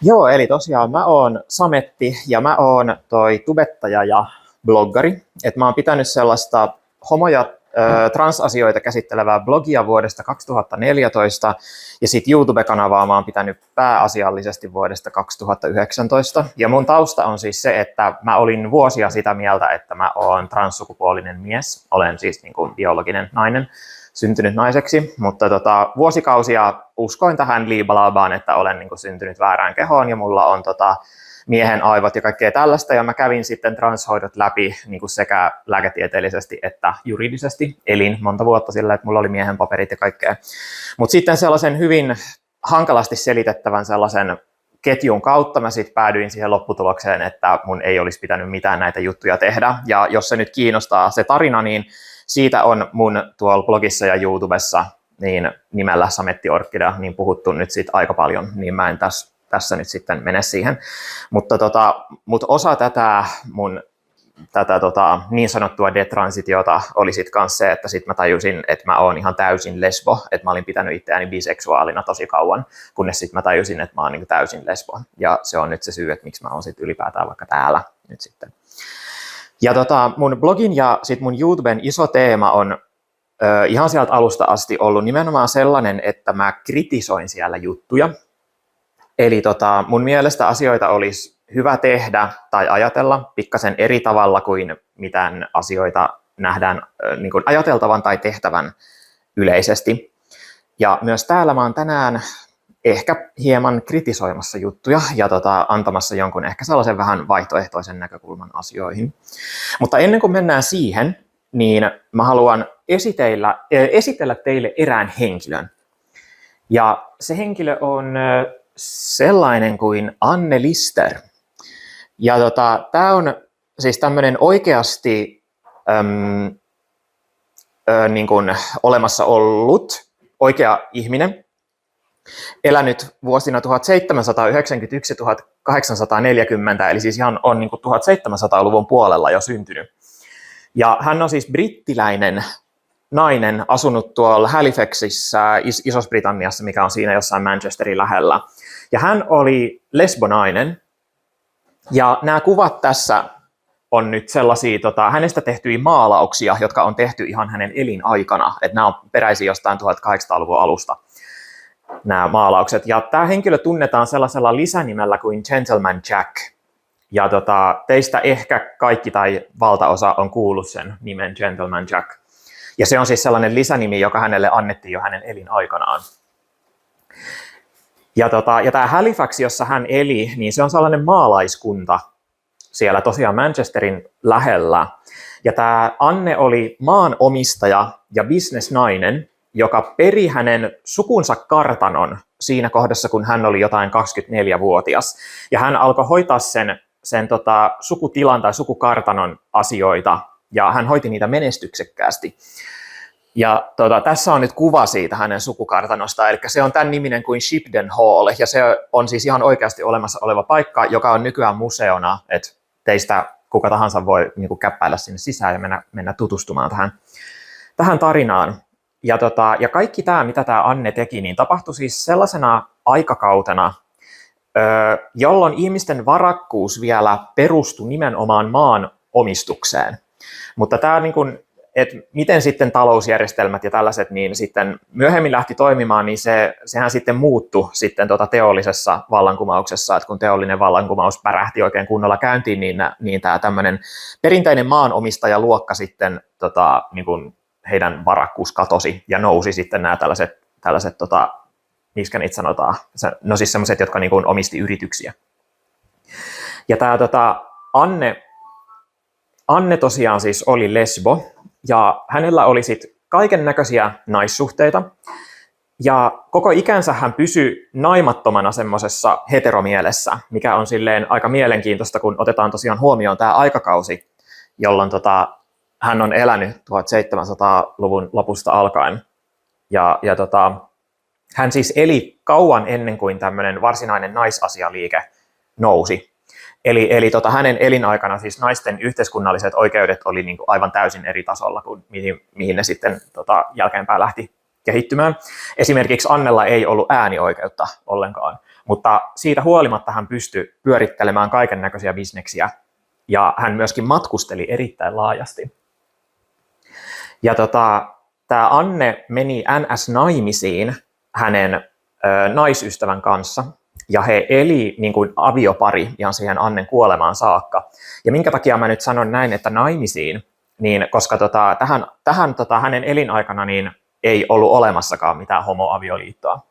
Joo, eli tosiaan mä oon Sametti ja mä oon toi tubettaja ja bloggari. Et mä oon pitänyt sellaista homo- ja transasioita käsittelevää blogia vuodesta 2014 ja sit YouTube-kanavaa mä oon pitänyt pääasiallisesti vuodesta 2019. Ja mun tausta on siis se, että mä olin vuosia sitä mieltä, että mä oon transsukupuolinen mies. Olen siis niin kuin biologinen nainen, syntynyt naiseksi, mutta vuosikausia uskoin tähän liibalaabaan, että olen niin kuin syntynyt väärään kehoon ja mulla on miehen aivot ja kaikkea tällaista, ja mä kävin sitten transhoidot läpi niin kuin sekä lääketieteellisesti että juridisesti. Elin monta vuotta sillä, että mulla oli miehen paperit ja kaikkea. Mutta sitten sellaisen hyvin hankalasti selitettävän sellaisen ketjun kautta mä sitten päädyin siihen lopputulokseen, että mun ei olisi pitänyt mitään näitä juttuja tehdä. Ja jos se nyt kiinnostaa se tarina, niin siitä on mun tuolla blogissa ja YouTubessa niin nimellä Sametti Orkkidea niin puhuttu nyt siitä aika paljon, niin mä en tässä nyt sitten mene siihen. Mutta osa tätä niin sanottua detransitiota oli sitten kans se, että sitten mä tajusin, että mä oon ihan täysin lesbo, että mä olin pitänyt itseäni biseksuaalina tosi kauan, kunnes sitten mä tajusin, että mä oon niin täysin lesbo. Ja se on nyt se syy, että miksi mä oon sitten ylipäätään vaikka täällä nyt sitten. Ja mun blogin ja sit mun YouTuben iso teema on ihan sieltä alusta asti ollut nimenomaan sellainen, että mä kritisoin siellä juttuja. Eli mun mielestä asioita olisi hyvä tehdä tai ajatella pikkasen eri tavalla kuin mitään asioita nähdään niin kuin ajateltavan tai tehtävän yleisesti. Ja myös täällä mä oon tänään ehkä hieman kritisoimassa juttuja ja antamassa jonkun ehkä sellaisen vähän vaihtoehtoisen näkökulman asioihin. Mutta ennen kuin mennään siihen, niin mä haluan esitellä teille erään henkilön. Ja se henkilö on sellainen kuin Anne Lister. Ja tää on siis tämmöinen oikeasti niin kuin olemassa ollut oikea ihminen, elänyt vuosina 1791-1840, eli siis ihan on niin kuin 1700-luvun puolella jo syntynyt. Ja hän on siis brittiläinen nainen, asunut tuolla Halifaxissa, Isossa-Britanniassa, mikä on siinä jossain Manchesterin lähellä. Ja hän oli lesbonainen, ja nämä kuvat tässä on nyt sellaisia hänestä tehtyjä maalauksia, jotka on tehty ihan hänen elinaikana, että nämä on peräisin jostain 1800-luvun alusta. Nämä maalaukset. Ja tämä henkilö tunnetaan sellaisella lisänimellä kuin Gentleman Jack. Ja teistä ehkä kaikki tai valtaosa on kuullut sen nimen Gentleman Jack. Ja se on siis sellainen lisänimi, joka hänelle annettiin jo hänen elinaikanaan. Ja tämä Halifax, jossa hän eli, niin se on sellainen maalaiskunta siellä tosiaan Manchesterin lähellä. Ja tämä Anne oli maanomistaja ja bisnesnainen, joka peri hänen sukunsa kartanon siinä kohdassa, kun hän oli jotain 24-vuotias. Ja hän alkoi hoitaa sen sukutilan tai sukukartanon asioita, ja hän hoiti niitä menestyksekkäästi. Ja tässä on nyt kuva siitä hänen sukukartanosta, eli se on tämän niminen kuin Shipden Hall, ja se on siis ihan oikeasti olemassa oleva paikka, joka on nykyään museona, että teistä kuka tahansa voi niin kuin käppäillä sinne sisään ja mennä tutustumaan tähän tarinaan. Ja kaikki tämä, mitä tämä Anne teki, niin tapahtui siis sellaisena aikakautena, jolloin ihmisten varakkuus vielä perustui nimenomaan maan omistukseen. Mutta tämä, niin kuin, että miten sitten talousjärjestelmät ja tällaiset niin sitten myöhemmin lähti toimimaan, niin sehän sitten muuttui sitten teollisessa vallankumouksessa, että kun teollinen vallankumous pärähti oikein kunnolla käyntiin, niin tämä tämmöinen perinteinen maanomistajaluokka sitten niin kuin heidän varakkuus katosi ja nousi sitten nämä tällaiset miksi niitä sanotaan, no siis sellaiset, jotka niin kuin omisti yrityksiä. Ja tämä Anne tosiaan siis oli lesbo, ja hänellä oli sitten kaiken näköisiä naissuhteita, ja koko ikänsä hän pysyi naimattomana semmoisessa heteromielessä, mikä on silleen aika mielenkiintoista, kun otetaan tosiaan huomioon tämä aikakausi, jolloin hän on elänyt 1700-luvun lopusta alkaen. Ja hän siis eli kauan ennen kuin tämmöinen varsinainen naisasialiike nousi. Eli hänen elinaikana siis naisten yhteiskunnalliset oikeudet oli niin kuin aivan täysin eri tasolla kuin mihin ne sitten jälkeenpäin lähti kehittymään. Esimerkiksi Annella ei ollut äänioikeutta ollenkaan, mutta siitä huolimatta hän pystyi pyörittelemään kaiken näköisiä bisneksiä ja hän myöskin matkusteli erittäin laajasti. Ja tämä Anne meni NS-naimisiin hänen naisystävän kanssa ja he eli niin kuin aviopari ihan siihen Annen kuolemaan saakka. Ja minkä takia mä nyt sanon näin, että naimisiin, niin koska tähän hänen elinaikana niin ei ollut olemassakaan mitään homoavioliittoa,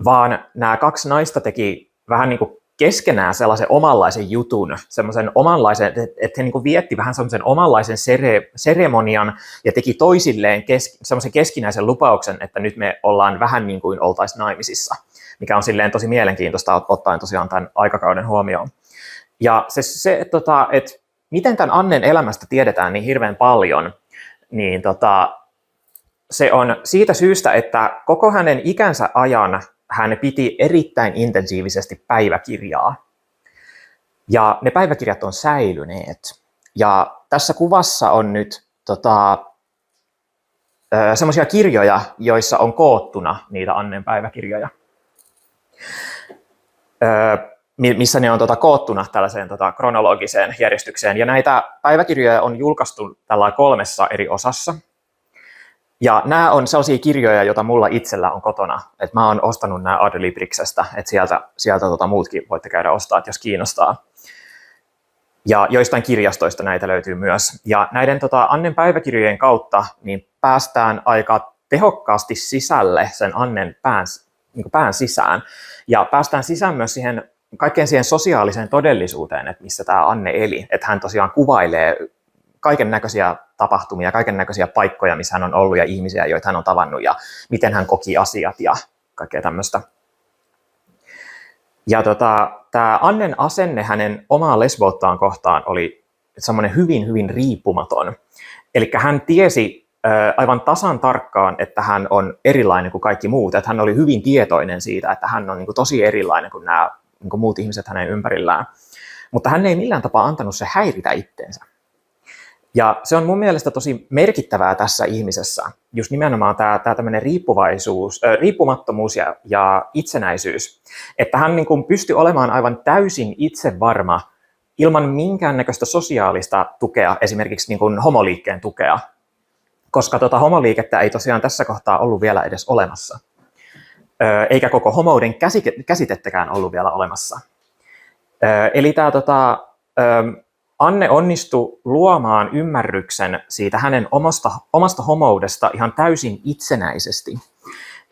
vaan nämä kaksi naista teki vähän niin kuin keskenään sellaisen omanlaisen jutun, semmoisen omanlaisen, että he niin kuin vietti vähän semmoisen omanlaisen seremonian ja teki toisilleen semmoisen keskinäisen lupauksen, että nyt me ollaan vähän niin kuin oltaisiin naimisissa, mikä on silleen tosi mielenkiintoista ottaen tosiaan tämän aikakauden huomioon. Ja että miten tämän Annen elämästä tiedetään niin hirveän paljon, niin se on siitä syystä, että koko hänen ikänsä ajan hän piti erittäin intensiivisesti päiväkirjaa. Ja ne päiväkirjat on säilyneet. Ja tässä kuvassa on nyt semmoisia kirjoja, joissa on koottuna niitä Annen päiväkirjoja. Missä ne on koottuna tällaiseen kronologiseen järjestykseen. Ja näitä päiväkirjoja on julkaistu tällä 3 eri osassa. Ja nämä on sellaisia kirjoja, joita mulla itsellä on kotona. Et mä oon ostanut nämä Adlibriksestä, että sieltä muutkin voitte käydä ostaa, jos kiinnostaa. Ja joistain kirjastoista näitä löytyy myös. Ja näiden Annen päiväkirjojen kautta niin päästään aika tehokkaasti sisälle sen Annen pään sisään. Ja päästään sisään myös kaikkeen siihen sosiaaliseen todellisuuteen, että missä tämä Anne eli. Että hän tosiaan kuvailee kaiken näköisiä tapahtumia, kaiken näköisiä paikkoja, missä hän on ollut ja ihmisiä, joita hän on tavannut ja miten hän koki asiat ja kaikkea tämmöistä. Ja tämä Annen asenne hänen omaa lesbouttaan kohtaan oli semmoinen hyvin, hyvin riippumaton. Eli hän tiesi aivan tasan tarkkaan, että hän on erilainen kuin kaikki muut. Että hän oli hyvin tietoinen siitä, että hän on niin kuin tosi erilainen kuin nämä niin kuin muut ihmiset hänen ympärillään. Mutta hän ei millään tapaa antanut se häiritä itteensä. Ja se on mun mielestä tosi merkittävää tässä ihmisessä, just nimenomaan tämä tämmöinen riippumattomuus ja itsenäisyys, että hän niin kuin pystyi olemaan aivan täysin itsevarma ilman minkäännäköistä sosiaalista tukea, esimerkiksi niin kuin homoliikkeen tukea, koska homoliikettä ei tosiaan tässä kohtaa ollut vielä edes olemassa, eikä koko homouden käsitettäkään ollut vielä olemassa. Eli tämä Anne onnistui luomaan ymmärryksen siitä hänen omasta homoudesta ihan täysin itsenäisesti.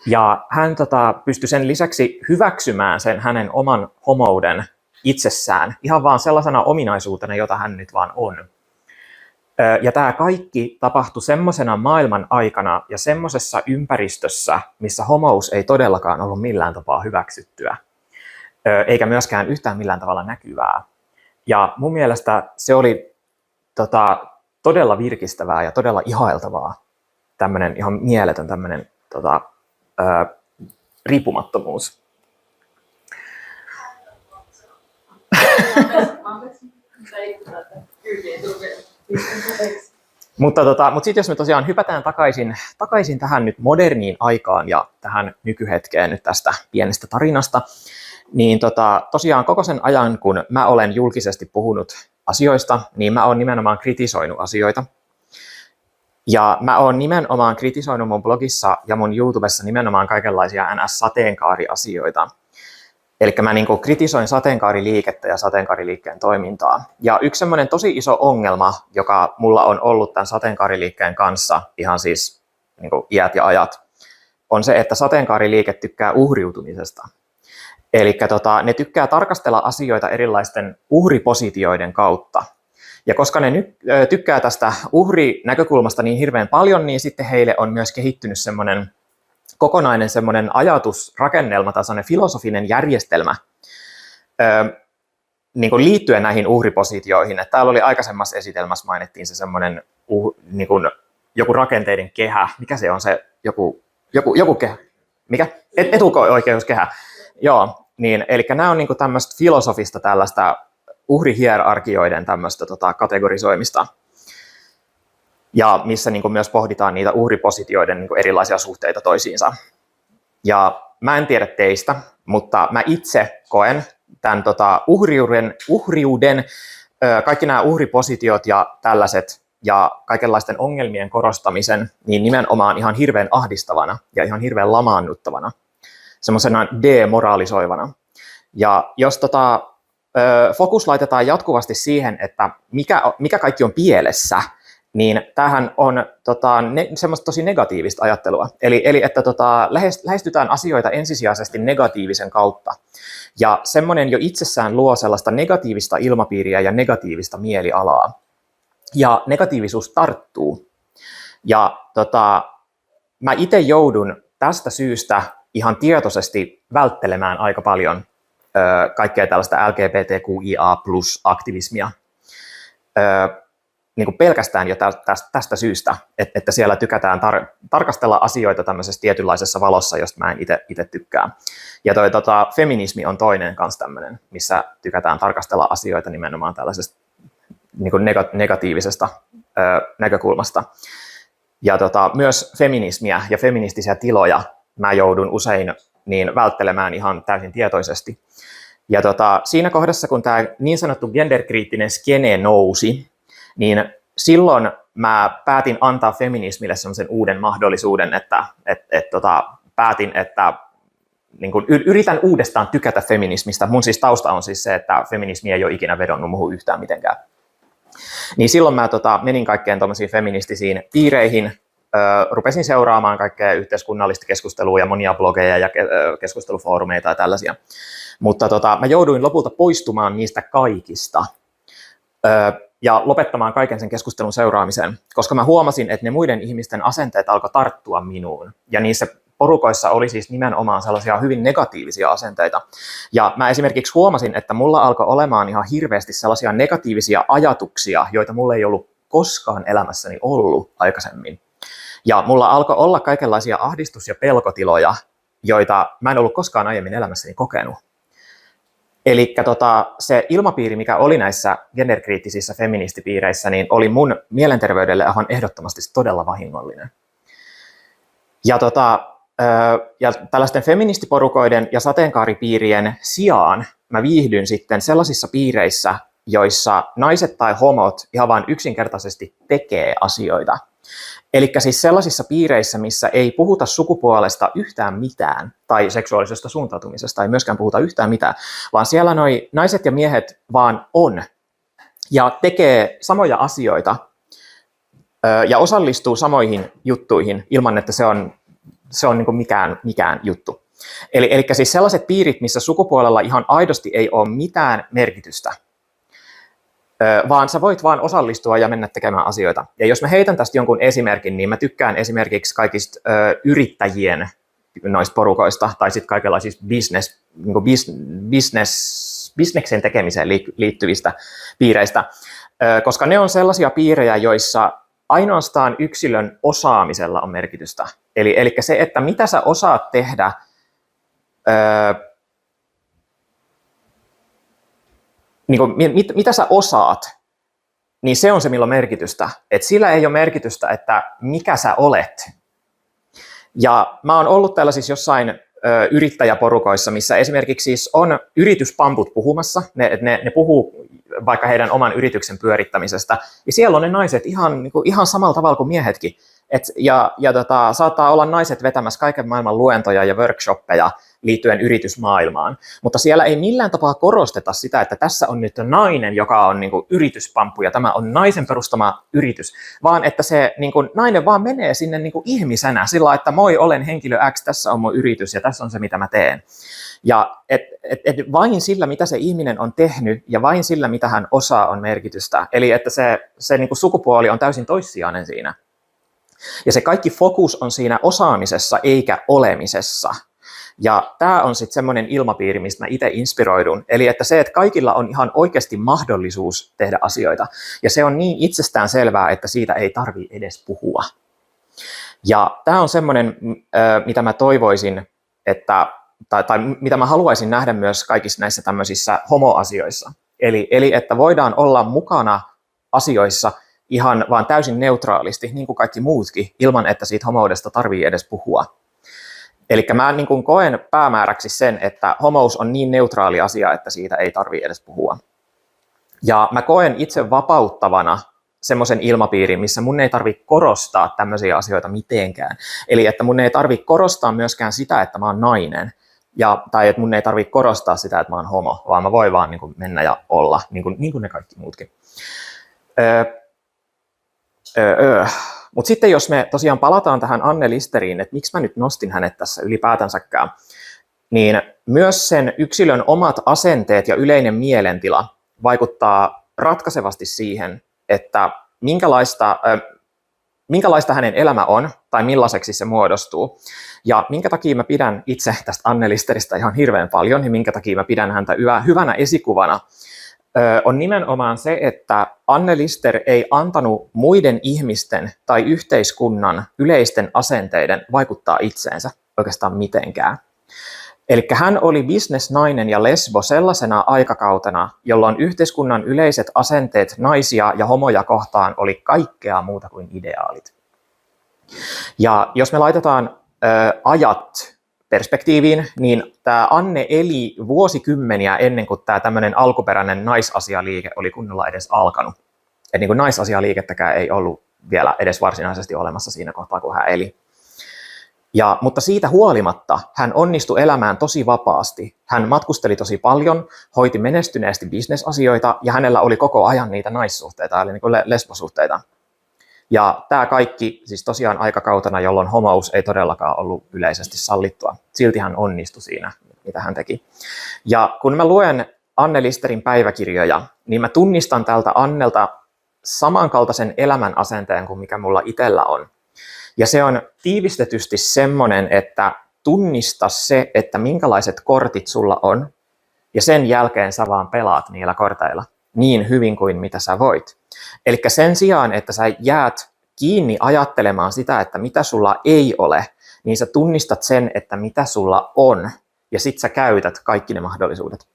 Ja hän pystyi sen lisäksi hyväksymään sen hänen oman homouden itsessään ihan vaan sellaisena ominaisuutena, jota hän nyt vaan on. Ja tämä kaikki tapahtui semmoisena maailman aikana ja semmoisessa ympäristössä, missä homous ei todellakaan ollut millään tapaa hyväksyttyä, eikä myöskään yhtään millään tavalla näkyvää. Ja mun mielestä se oli todella virkistävää ja todella ihailtavaa, tämmöinen ihan mieletön tämmöinen riippumattomuus. Mutta sitten jos me tosiaan hypätään takaisin tähän nyt moderniin aikaan ja tähän nykyhetkeen nyt tästä pienestä tarinasta, niin tosiaan koko sen ajan, kun mä olen julkisesti puhunut asioista, niin mä oon nimenomaan kritisoinut asioita. Ja mä oon nimenomaan kritisoinut mun blogissa ja mun YouTubessa nimenomaan kaikenlaisia NS-sateenkaariasioita. Eli mä niin kritisoin sateenkaariliikettä ja sateenkaariliikkeen toimintaa. Ja yksi semmoinen tosi iso ongelma, joka mulla on ollut tämän sateenkaariliikkeen kanssa ihan siis niin iät ja ajat, on se, että sateenkaariliike tykkää uhriutumisesta. Eli ne tykkää tarkastella asioita erilaisten uhripositioiden kautta. Ja koska ne nyt tykkää tästä uhrinäkökulmasta niin hirveän paljon, niin sitten heille on myös kehittynyt semmoinen kokonainen semmoinen ajatusrakennelma tai semmoinen filosofinen järjestelmä niin kuin liittyen näihin uhripositioihin. Että täällä oli aikaisemmassa esitelmässä mainittiin se semmoinen niin kuin joku rakenteiden kehä. Mikä se on se joku kehä? Mikä? Etuoikeuskehä. Joo, niin, eli nämä on niin kuin tämmöistä filosofista tällaista uhrihierarkioiden tämmöistä kategorisoimista. Ja missä niin kuin myös pohditaan niitä uhripositioiden niin kuin erilaisia suhteita toisiinsa. Ja mä en tiedä teistä, mutta mä itse koen tämän uhriuden, kaikki nämä uhripositiot ja tällaiset ja kaikenlaisten ongelmien korostamisen, niin nimenomaan ihan hirveän ahdistavana ja ihan hirveän lamaannuttavana, semmoisena demoralisoivana. Ja jos fokus laitetaan jatkuvasti siihen, että mikä kaikki on pielessä, niin tämähän on semmoista tosi negatiivista ajattelua. Eli että lähestytään asioita ensisijaisesti negatiivisen kautta. Ja semmoinen jo itsessään luo sellaista negatiivista ilmapiiriä ja negatiivista mielialaa. Ja negatiivisuus tarttuu. Ja mä itse joudun tästä syystä ihan tietoisesti välttelemään aika paljon kaikkea tällaista LGBTQIA+-aktivismia. Niin kuin pelkästään jo tästä syystä, että siellä tykätään tarkastella asioita tämmöisessä tietynlaisessa valossa, josta mä en itse tykkää. Ja feminismi on toinen kanssa tämmöinen, missä tykätään tarkastella asioita nimenomaan tällaisesta niin kuin negatiivisesta näkökulmasta. Ja myös feminismiä ja feministisiä tiloja mä joudun usein niin välttelemään ihan täysin tietoisesti. Ja siinä kohdassa, kun tämä niin sanottu genderkriittinen skene nousi, niin silloin mä päätin antaa feminismille sellaisen uuden mahdollisuuden, että päätin, että niin kun yritän uudestaan tykätä feminismistä. Mun siis tausta on siis se, että feminismi ei ole ikinä vedonnut muuhun yhtään mitenkään. Niin silloin mä menin kaikkeen tuommoisiin feministisiin piireihin, rupesin seuraamaan kaikkea yhteiskunnallista keskustelua ja monia blogeja ja keskustelufoorumeita ja tällaisia. Mutta mä jouduin lopulta poistumaan niistä kaikista ja lopettamaan kaiken sen keskustelun seuraamisen, koska mä huomasin, että ne muiden ihmisten asenteet alkoi tarttua minuun. Ja niissä porukoissa oli siis nimenomaan sellaisia hyvin negatiivisia asenteita. Ja mä esimerkiksi huomasin, että mulla alkoi olemaan ihan hirveästi sellaisia negatiivisia ajatuksia, joita mulla ei ollut koskaan elämässäni ollut aikaisemmin. Ja mulla alkoi olla kaikenlaisia ahdistus- ja pelkotiloja, joita mä en ollut koskaan aiemmin elämässäni kokenut. Eli se ilmapiiri, mikä oli näissä genderkriittisissä feministipiireissä, niin oli mun mielenterveydelle aivan ehdottomasti todella vahingollinen. Ja tällaisten feministiporukoiden ja sateenkaaripiirien sijaan mä viihdyn sitten sellaisissa piireissä, joissa naiset tai homot ihan vain yksinkertaisesti tekee asioita. Eli siis sellaisissa piireissä, missä ei puhuta sukupuolesta yhtään mitään tai seksuaalisesta suuntautumisesta ei myöskään puhuta yhtään mitään, vaan siellä noi naiset ja miehet vaan on ja tekee samoja asioita ja osallistuu samoihin juttuihin ilman, että se on niin kuin mikään juttu. Eli siis sellaiset piirit, missä sukupuolella ihan aidosti ei ole mitään merkitystä, vaan sä voit vaan osallistua ja mennä tekemään asioita. Ja jos mä heitän tästä jonkun esimerkin, niin mä tykkään esimerkiksi kaikista yrittäjien noista porukoista tai sitten kaikenlaisista bisneksen tekemiseen liittyvistä piireistä, koska ne on sellaisia piirejä, joissa ainoastaan yksilön osaamisella on merkitystä. Eli se, että mitä sä osaat tehdä, niin kuin, mitä sä osaat, niin se on se, millä on merkitystä. Et sillä ei ole merkitystä, että mikä sä olet. Ja mä oon ollut tällaisissa jossain yrittäjäporukoissa, missä esimerkiksi siis on yrityspamput puhumassa, ne puhuu vaikka heidän oman yrityksen pyörittämisestä, ja siellä on ne naiset ihan samalla tavalla kuin miehetkin. Saattaa olla naiset vetämässä kaiken maailman luentoja ja workshoppeja liittyen yritysmaailmaan, mutta siellä ei millään tapaa korosteta sitä, että tässä on nyt nainen, joka on niin kuin yrityspamppu ja tämä on naisen perustama yritys, vaan että se niin kuin nainen vaan menee sinne niin kuin ihmisenä sillä, että moi, olen henkilö X, tässä on mun yritys ja tässä on se, mitä mä teen. Ja et vain sillä, mitä se ihminen on tehnyt ja vain sillä, mitä hän osaa, on merkitystä. Eli että se niin kuin sukupuoli on täysin toissijainen siinä. Ja se kaikki fokus on siinä osaamisessa eikä olemisessa. Ja tämä on sitten semmoinen ilmapiiri, mistä mä itse inspiroidun. Eli että se, että kaikilla on ihan oikeasti mahdollisuus tehdä asioita. Ja se on niin itsestään selvää, että siitä ei tarvitse edes puhua. Ja tämä on semmoinen, mitä mä toivoisin, tai mitä mä haluaisin nähdä myös kaikissa näissä tämmöisissä homoasioissa. Eli että voidaan olla mukana asioissa ihan vaan täysin neutraalisti, niin kuin kaikki muutkin, ilman että siitä homoudesta tarvii edes puhua. Eli mä niin kuin koen päämääräksi sen, että homous on niin neutraali asia, että siitä ei tarvitse edes puhua. Ja mä koen itse vapauttavana semmoisen ilmapiirin, missä mun ei tarvitse korostaa tämmöisiä asioita mitenkään. Eli että mun ei tarvitse korostaa myöskään sitä, että mä oon nainen, tai että mun ei tarvitse korostaa sitä, että mä oon homo, vaan mä voin vaan niin kuin mennä ja olla, niin kuin ne kaikki muutkin. Mutta sitten jos me tosiaan palataan tähän Anne Listeriin, että miksi mä nyt nostin hänet tässä ylipäätänsäkään, niin myös sen yksilön omat asenteet ja yleinen mielentila vaikuttaa ratkaisevasti siihen, että minkälaista hänen elämä on tai millaiseksi se muodostuu. Ja minkä takia mä pidän itse tästä Anne Listeristä ihan hirveän paljon ja minkä takia mä pidän häntä hyvänä esikuvana, on nimenomaan se, että Anne Lister ei antanut muiden ihmisten tai yhteiskunnan yleisten asenteiden vaikuttaa itseensä oikeastaan mitenkään. Eli hän oli bisnesnainen ja lesbo sellaisena aikakautena, jolloin yhteiskunnan yleiset asenteet naisia ja homoja kohtaan oli kaikkea muuta kuin ideaalit. Ja jos me laitetaan ajat perspektiiviin, niin tämä Anne eli vuosikymmeniä ennen kuin tämä tämmöinen alkuperäinen naisasialiike oli kunnolla edes alkanut. Et niin kuin naisasialiikettäkään ei ollut vielä edes varsinaisesti olemassa siinä kohtaa, kun hän eli. Mutta siitä huolimatta hän onnistui elämään tosi vapaasti. Hän matkusteli tosi paljon, hoiti menestyneesti bisnesasioita ja hänellä oli koko ajan niitä naissuhteita, eli niin kuin lesbosuhteita. Ja tämä kaikki siis tosiaan aikakautena, jolloin homous ei todellakaan ollut yleisesti sallittua. Silti hän onnistui siinä, mitä hän teki. Ja kun mä luen Anne Listerin päiväkirjoja, niin mä tunnistan tältä Annelta samankaltaisen elämän asenteen kuin mikä mulla itsellä on. Ja se on tiivistetysti semmoinen, että tunnista se, että minkälaiset kortit sulla on, ja sen jälkeen sä vaan pelaat niillä korteilla niin hyvin kuin mitä sä voit. Eli sen sijaan, että sä jäät kiinni ajattelemaan sitä, että mitä sulla ei ole, niin sä tunnistat sen, että mitä sulla on, ja sit sä käytät kaikki ne mahdollisuudet.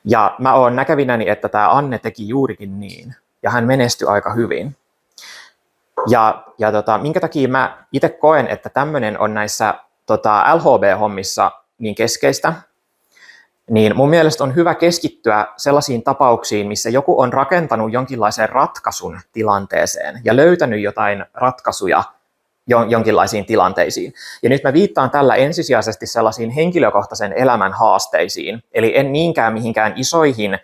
Ja mä oon näkevinäni, että tämä Anne teki juurikin niin, ja hän menestyi aika hyvin. Ja minkä takia mä itse koen, että tämmöinen on näissä LHB-hommissa niin keskeistä, niin mun mielestä on hyvä keskittyä sellaisiin tapauksiin, missä joku on rakentanut jonkinlaisen ratkaisun tilanteeseen ja löytänyt jotain ratkaisuja jonkinlaisiin tilanteisiin. Ja nyt mä viittaan tällä ensisijaisesti sellaisiin henkilökohtaisen elämän haasteisiin, eli en niinkään mihinkään isoihin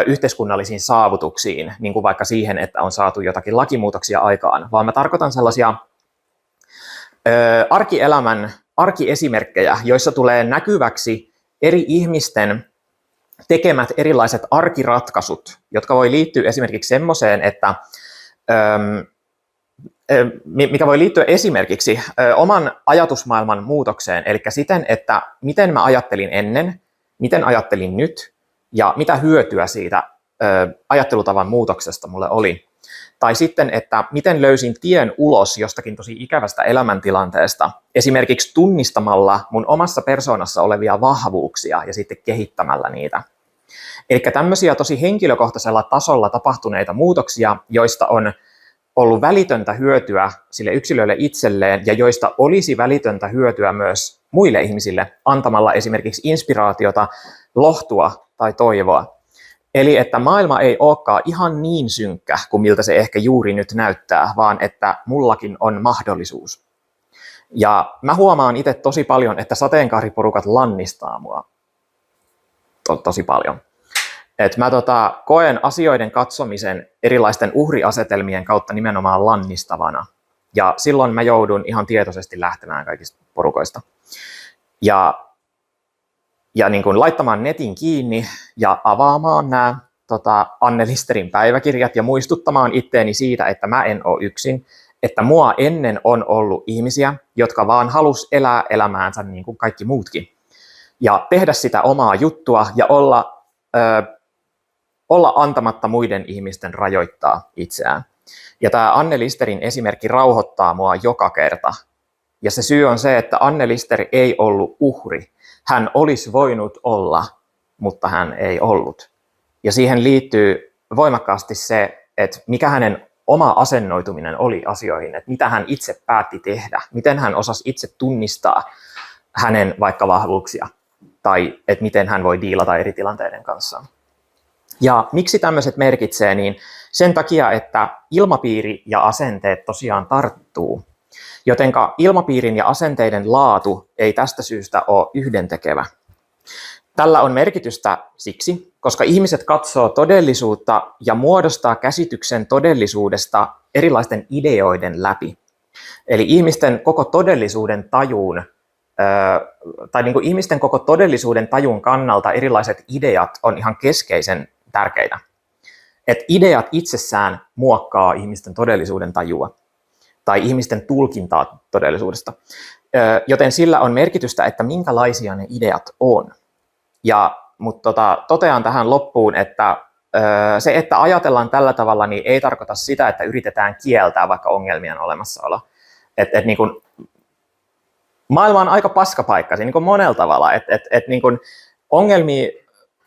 yhteiskunnallisiin saavutuksiin, niin kuin vaikka siihen, että on saatu jotakin lakimuutoksia aikaan, vaan mä tarkoitan sellaisia arkiesimerkkejä, joissa tulee näkyväksi eri ihmisten tekemät erilaiset arkiratkaisut, jotka voi liittyä esimerkiksi semmoiseen, että mikä voi liittyä esimerkiksi oman ajatusmaailman muutokseen, eli siten, että miten mä ajattelin ennen, miten ajattelin nyt, ja mitä hyötyä siitä ajattelutavan muutoksesta mulle oli. Tai sitten, että miten löysin tien ulos jostakin tosi ikävästä elämäntilanteesta, esimerkiksi tunnistamalla mun omassa persoonassa olevia vahvuuksia ja sitten kehittämällä niitä. Eli tämmöisiä tosi henkilökohtaisella tasolla tapahtuneita muutoksia, joista on ollut välitöntä hyötyä sille yksilölle itselleen ja joista olisi välitöntä hyötyä myös muille ihmisille antamalla esimerkiksi inspiraatiota, lohtua tai toivoa. Eli että maailma ei olekaan ihan niin synkkä kuin miltä se ehkä juuri nyt näyttää, vaan että mullakin on mahdollisuus. Ja mä huomaan itse tosi paljon, että sateenkaariporukat lannistaa mua tosi paljon. Et mä koen asioiden katsomisen erilaisten uhriasetelmien kautta nimenomaan lannistavana. Ja silloin mä joudun ihan tietoisesti lähtemään kaikista porukoista. Ja niin kuin laittamaan netin kiinni ja avaamaan nämä Anne Listerin päiväkirjat ja muistuttamaan itteeni siitä, että mä en ole yksin, että mua ennen on ollut ihmisiä, jotka vaan halus elää elämäänsä niin kuin kaikki muutkin. Ja tehdä sitä omaa juttua ja olla antamatta muiden ihmisten rajoittaa itseään. Ja tämä Anne Listerin esimerkki rauhoittaa mua joka kerta. Ja se syy on se, että Anne Lister ei ollut uhri. Hän olisi voinut olla, mutta hän ei ollut. Ja siihen liittyy voimakkaasti se, että mikä hänen oma asennoituminen oli asioihin, että mitä hän itse päätti tehdä, miten hän osasi itse tunnistaa hänen vaikka vahvuuksia tai että miten hän voi diilata eri tilanteiden kanssa. Ja miksi tämmöiset merkitsee, niin sen takia, että ilmapiiri ja asenteet tosiaan tarttuu, jotenka ilmapiirin ja asenteiden laatu ei tästä syystä ole yhdentekevä. Tällä on merkitystä siksi, koska ihmiset katsoo todellisuutta ja muodostaa käsityksen todellisuudesta erilaisten ideoiden läpi. Eli ihmisten koko todellisuuden tajuun, tai niin kuin ihmisten koko todellisuuden tajun kannalta erilaiset ideat on ihan keskeisen tärkeitä. Että ideat itsessään muokkaa ihmisten todellisuuden tajua tai ihmisten tulkintaa todellisuudesta. Joten sillä on merkitystä, että minkälaisia ne ideat on. Mutta totean tähän loppuun, että se, että ajatellaan tällä tavalla, niin ei tarkoita sitä, että yritetään kieltää vaikka ongelmien olemassaolo. Niin kuin, maailma on aika paskapaikka niin kuin monella tavalla. Niin kuin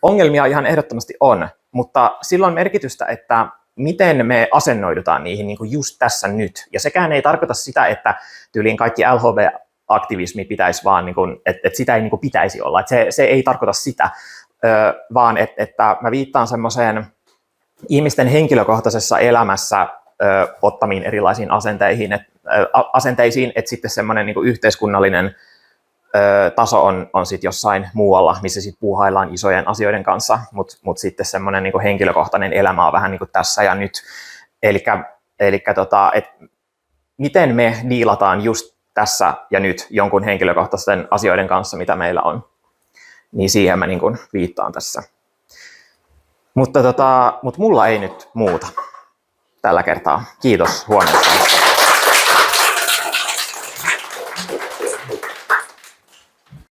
ongelmia ihan ehdottomasti on, mutta sillä on merkitystä, että miten me asennoidutaan niihin niin kuin just tässä nyt. Ja sekään ei tarkoita sitä, että tyyliin kaikki LHV-aktivismi pitäisi vaan, niin kuin, että sitä ei niin kuin pitäisi olla. Että se ei tarkoita sitä, vaan että mä viittaan semmoiseen ihmisten henkilökohtaisessa elämässä ottamiin erilaisiin asenteisiin, että sitten semmoinen niin kuin yhteiskunnallinen taso on sitten jossain muualla, missä sitten puuhaillaan isojen asioiden kanssa, mutta sitten semmoinen niin kuin henkilökohtainen elämä on vähän niin kuin tässä ja nyt. Miten me diilataan just tässä ja nyt jonkun henkilökohtaisten asioiden kanssa, mitä meillä on, niin siihen mä niin kuin viittaan tässä. Mutta mulla ei nyt muuta tällä kertaa. Kiitos huomiosta.